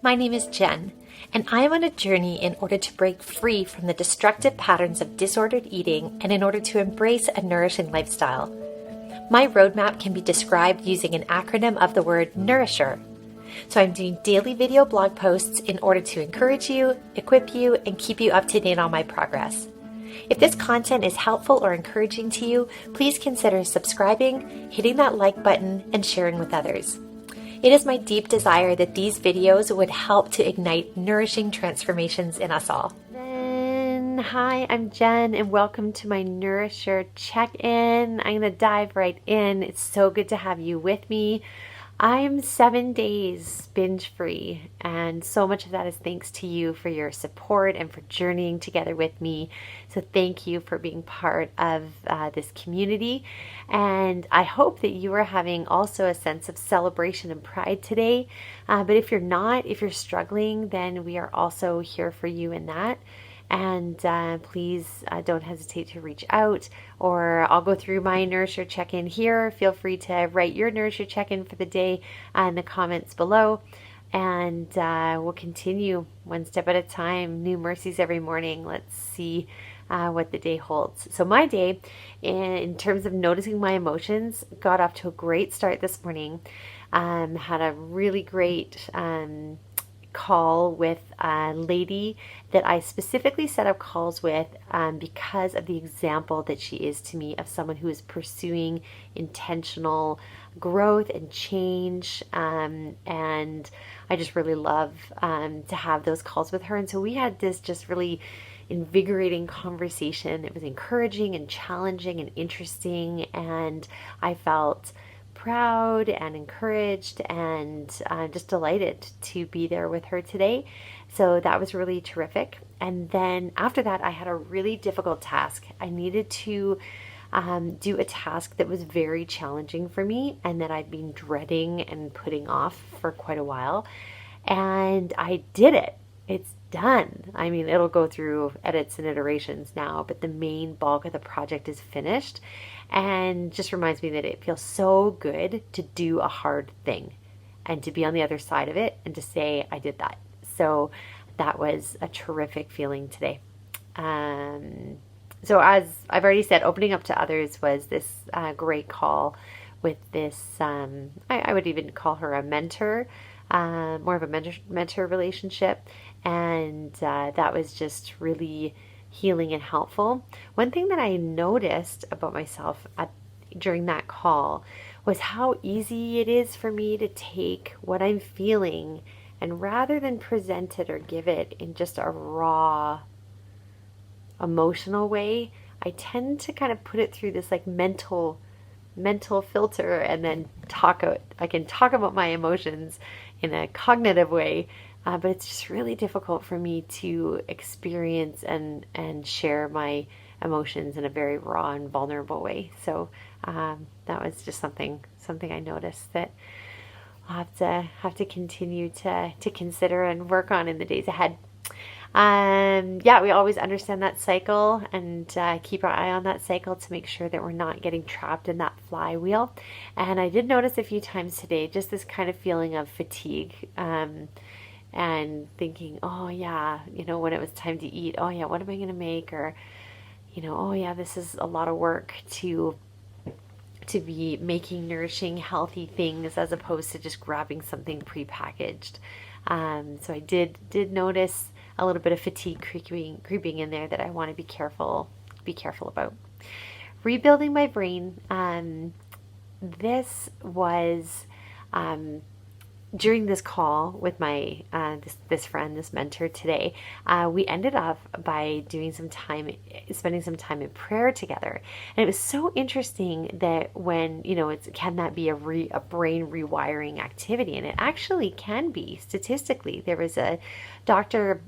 My name is Jen, and I am on a journey in order to break free from the destructive patterns of disordered eating and in order to embrace a nourishing lifestyle. My roadmap can be described using an acronym of the word Nourisher. So I'm doing daily video blog posts in order to encourage you, equip you, and keep you up to date on my progress. If this content is helpful or encouraging to you, please consider subscribing, hitting that like button, and sharing with others. It is my deep desire that these videos would help to ignite nourishing transformations in us all. Hi, I'm Jen, and welcome to my Nourisher Check-in. I'm going to dive right in. It's so good to have you with me. I'm 7 days binge-free, and so much of that is thanks to you for your support and for journeying together with me. So thank you for being part of this community, and I hope that you are having also a sense of celebration and pride today. But if you're not, if you're struggling, then we are also here for you in that. And please don't hesitate to reach out, or I'll go through my Nourisher check-in here. Feel free to write your Nourisher check-in for the day in the comments below, and we'll continue one step at a time. New mercies every morning. Let's see what the day holds. So my day, in terms of noticing my emotions, got off to a great start this morning. Had a really great call with a lady that I specifically set up calls with because of the example that she is to me of someone who is pursuing intentional growth and change, and I just really love to have those calls with her. And so we had this just really invigorating conversation. It was encouraging and challenging and interesting, and I felt proud and encouraged and just delighted to be there with her today. So that was really terrific. And then after that, I had a really difficult task. I needed to do a task that was very challenging for me and that I'd been dreading and putting off for quite a while. And I did it. It's done. I mean, it'll go through edits and iterations now, but the main bulk of the project is finished, and just reminds me that it feels so good to do a hard thing and to be on the other side of it and to say, I did that. So that was a terrific feeling today. So as I've already said, opening up to others was this great call with this, I would even call her a mentor, more of a mentor relationship. And that was just really healing and helpful. One thing that I noticed about myself during that call was how easy it is for me to take what I'm feeling, and rather than present it or give it in just a raw emotional way, I tend to kind of put it through this like mental filter, and then I can talk about my emotions in a cognitive way. But it's just really difficult for me to experience and share my emotions in a very raw and vulnerable way. So that was just something I noticed that I'll have to continue to consider and work on in the days ahead. We always understand that cycle and keep our eye on that cycle to make sure that we're not getting trapped in that flywheel. And I did notice a few times today just this kind of feeling of fatigue. And thinking, oh yeah, when it was time to eat, oh yeah, what am I going to make? Or, oh yeah, this is a lot of work to be making nourishing, healthy things as opposed to just grabbing something prepackaged. So I did notice a little bit of fatigue creeping in there that I want to be careful about. Rebuilding my brain. This was during this call with my this friend, this mentor today, we ended up by spending some time in prayer together. And it was so interesting that when, can that be a brain rewiring activity? And it actually can be statistically. There was a doctor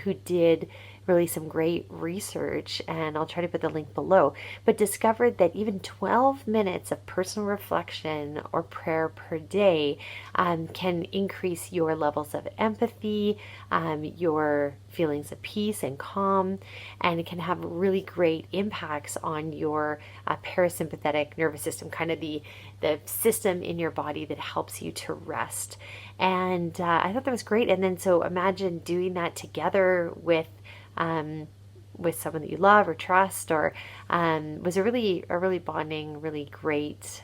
who did really some great research, and I'll try to put the link below, but discovered that even 12 minutes of personal reflection or prayer per day can increase your levels of empathy, your feelings of peace and calm, and it can have really great impacts on your parasympathetic nervous system, kind of the the system in your body that helps you to rest. And I thought that was great. And then so imagine doing that together with someone that you love or trust, or was a really bonding, really great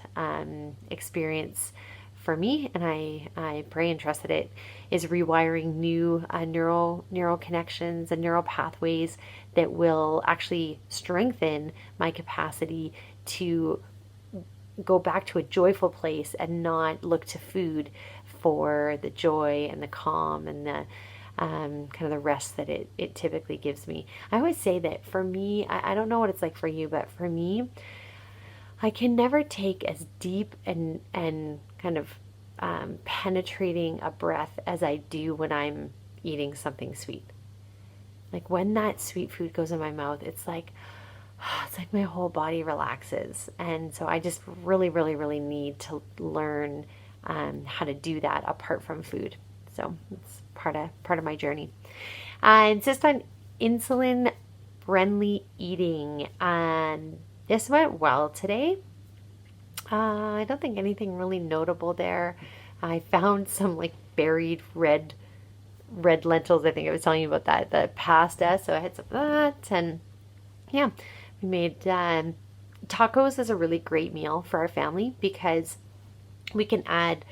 experience for me. And I pray and trust that it is rewiring new neural connections and neural pathways that will actually strengthen my capacity to go back to a joyful place and not look to food for the joy and the calm and the kind of the rest that it typically gives me. I always say that for me, I don't know what it's like for you, but for me, I can never take as deep and kind of penetrating a breath as I do when I'm eating something sweet. Like when that sweet food goes in my mouth, it's like my whole body relaxes. And so I just really, really, really need to learn how to do that apart from food. So it's part of my journey. I insist on insulin friendly eating. And this went well today. I don't think anything really notable there. I found some like buried red lentils. I think I was telling you about that, the pasta. So I had some of that, and yeah, we made tacos is a really great meal for our family because we can add,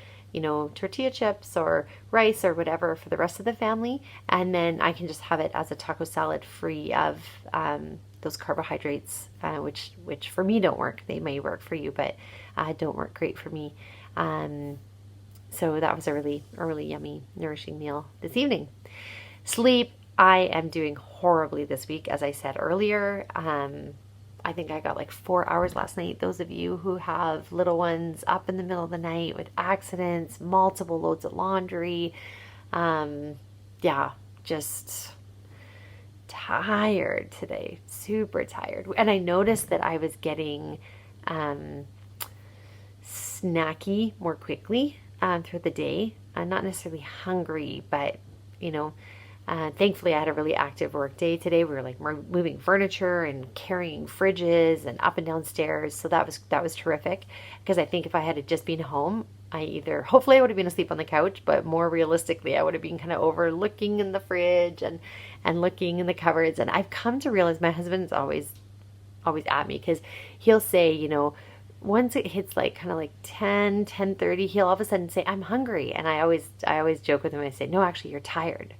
tortilla chips or rice or whatever for the rest of the family, and then I can just have it as a taco salad free of those carbohydrates, which for me don't work. They may work for you, but don't work great for me. So that was a really yummy, nourishing meal this evening. Sleep, I am doing horribly this week, as I said earlier. I think I got like 4 hours last night. Those of you who have little ones up in the middle of the night with accidents, multiple loads of laundry, just tired today, super tired. And I noticed that I was getting snacky more quickly throughout the day. I'm not necessarily hungry, but thankfully I had a really active work day today. We were like moving furniture and carrying fridges and up and down stairs. So that was terrific, because I think if I had just been home, hopefully I would have been asleep on the couch, but more realistically, I would have been kind of overlooking in the fridge and looking in the cupboards. And I've come to realize my husband's always at me, because he'll say, once it hits like kind of like 10:30, he'll all of a sudden say, I'm hungry. And I always joke with him. I say, no, actually, you're tired.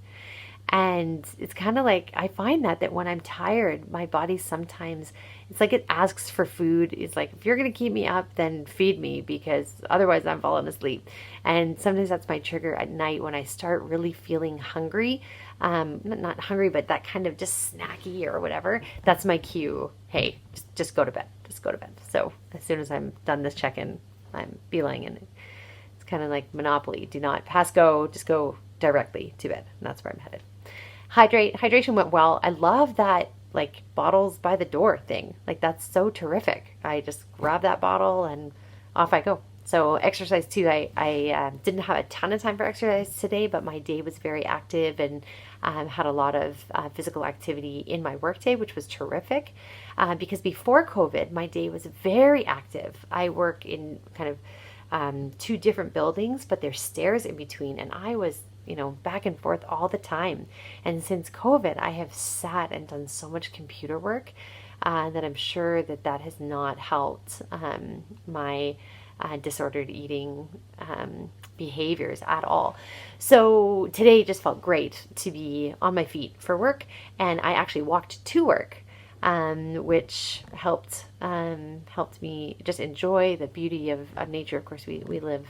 And it's kind of like, I find that when I'm tired, my body sometimes, it's like it asks for food. It's like, if you're going to keep me up, then feed me, because otherwise I'm falling asleep. And sometimes that's my trigger at night when I start really feeling hungry. Not hungry, but that kind of just snacky or whatever. That's my cue. Hey, just go to bed. Just go to bed. So as soon as I'm done this check-in, I'm beeline, and it's kind of like Monopoly. Do not pass go. Just go directly to bed. And that's where I'm headed. Hydration went well. I love that like bottles by the door thing. Like that's so terrific. I just grab that bottle and off I go. So exercise too. I didn't have a ton of time for exercise today, but my day was very active and had a lot of physical activity in my workday, which was terrific. Because before COVID, my day was very active. I work in kind of 2 different buildings, but there's stairs in between, and I was back and forth all the time. And since COVID, I have sat and done so much computer work that I'm sure that has not helped my disordered eating behaviors at all. So today just felt great to be on my feet for work, and I actually walked to work, which helped me just enjoy the beauty of nature. Of course, we live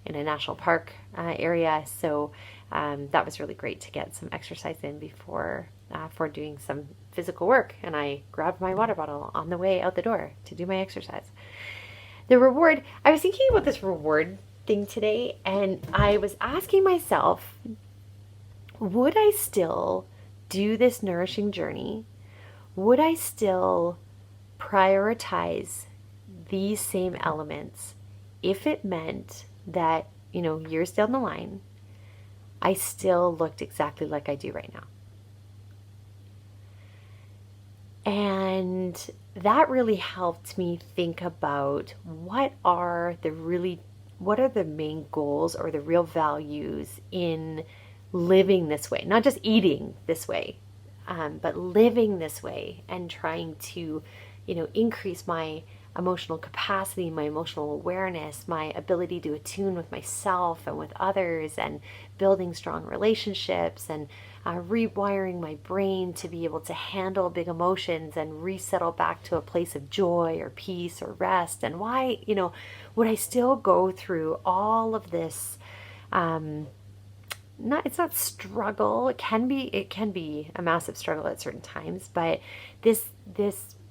in a national park area, so that was really great to get some exercise in before for doing some physical work. And I grabbed my water bottle on the way out the door to do my exercise. The reward, I was thinking about this reward thing today, and I was asking myself, would I still do this nourishing journey? Would I still prioritize these same elements if it meant that, years down the line, I still looked exactly like I do right now? And that really helped me think about what are the main goals or the real values in living this way, not just eating this way, but living this way and trying to, increase my emotional capacity, my emotional awareness, my ability to attune with myself and with others, and building strong relationships, and rewiring my brain to be able to handle big emotions and resettle back to a place of joy or peace or rest. And why, would I still go through all of this? It's not struggle. It can be a massive struggle at certain times, but this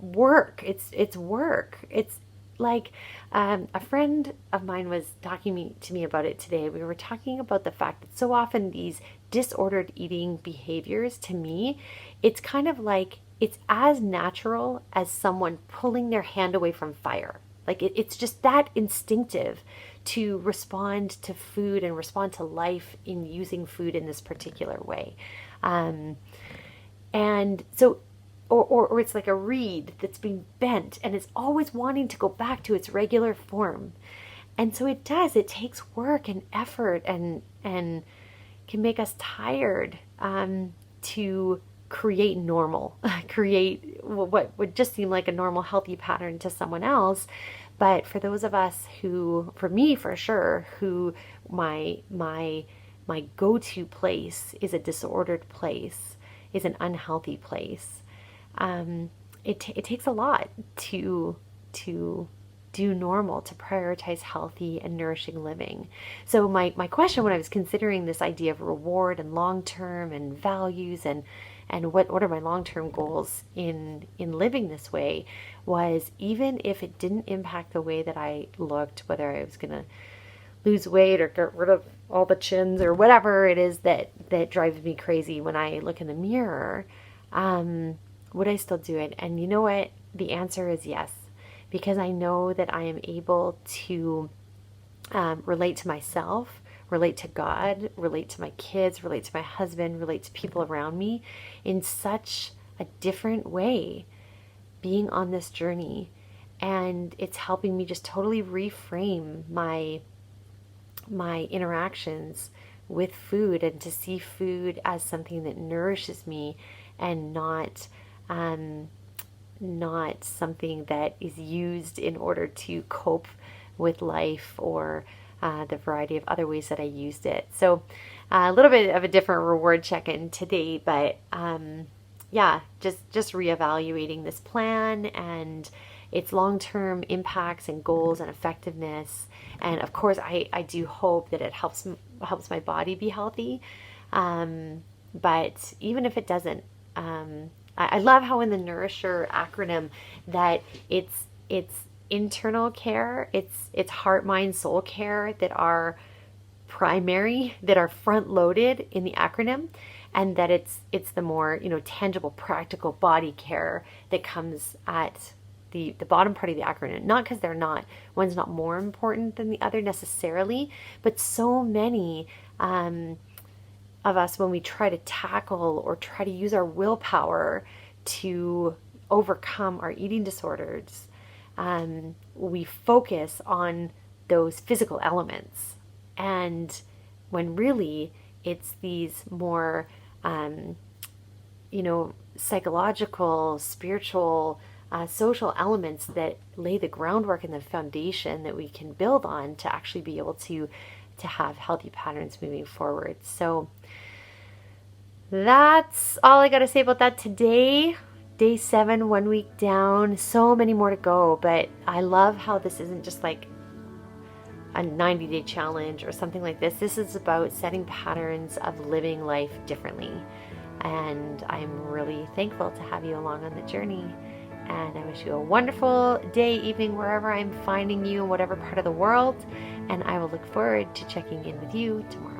work, it's work. It's like, a friend of mine was talking to me about it today. We were talking about the fact that so often these disordered eating behaviors, to me, it's kind of like, it's as natural as someone pulling their hand away from fire. Like it's just that instinctive to respond to food and respond to life in using food in this particular way. And so, or it's like a reed that's being bent and it's always wanting to go back to its regular form. And so it takes work and effort and can make us tired, to create what would just seem like a normal, healthy pattern to someone else. But for those of us who, for me for sure, who my go-to place is a disordered place, is an unhealthy place, it takes a lot to do normal, to prioritize healthy and nourishing living. So my question when I was considering this idea of reward and long-term and values and what are my long-term goals in living this way was, even if it didn't impact the way that I looked, whether I was going to lose weight or get rid of all the chins or whatever it is that drives me crazy when I look in the mirror, would I still do it? And you know what? The answer is yes, because I know that I am able to relate to myself, relate to God, relate to my kids, relate to my husband, relate to people around me in such a different way being on this journey. And it's helping me just totally reframe my interactions with food, and to see food as something that nourishes me and not something that is used in order to cope with life or the variety of other ways that I used it. So a little bit of a different reward check-in today, but just reevaluating this plan and its long-term impacts and goals and effectiveness. And of course, I do hope that it helps my body be healthy. But even if it doesn't, I love how in the Nourisher acronym that it's internal care, it's heart, mind, soul care that are primary, that are front loaded in the acronym, and that it's the more tangible, practical body care that comes at the bottom part of the acronym. Not because one's not more important than the other necessarily, but so many of us, when we try to tackle or try to use our willpower to overcome our eating disorders, we focus on those physical elements. And when really it's these more, psychological, spiritual, social elements that lay the groundwork and the foundation that we can build on to actually be able to have healthy patterns moving forward. So that's all I got to say about that today. Day 7, 1 week down, so many more to go, but I love how this isn't just like a 90-day challenge or something like this. This is about setting patterns of living life differently. And I'm really thankful to have you along on the journey. And I wish you a wonderful day, evening, wherever I'm finding you in whatever part of the world. And I will look forward to checking in with you tomorrow.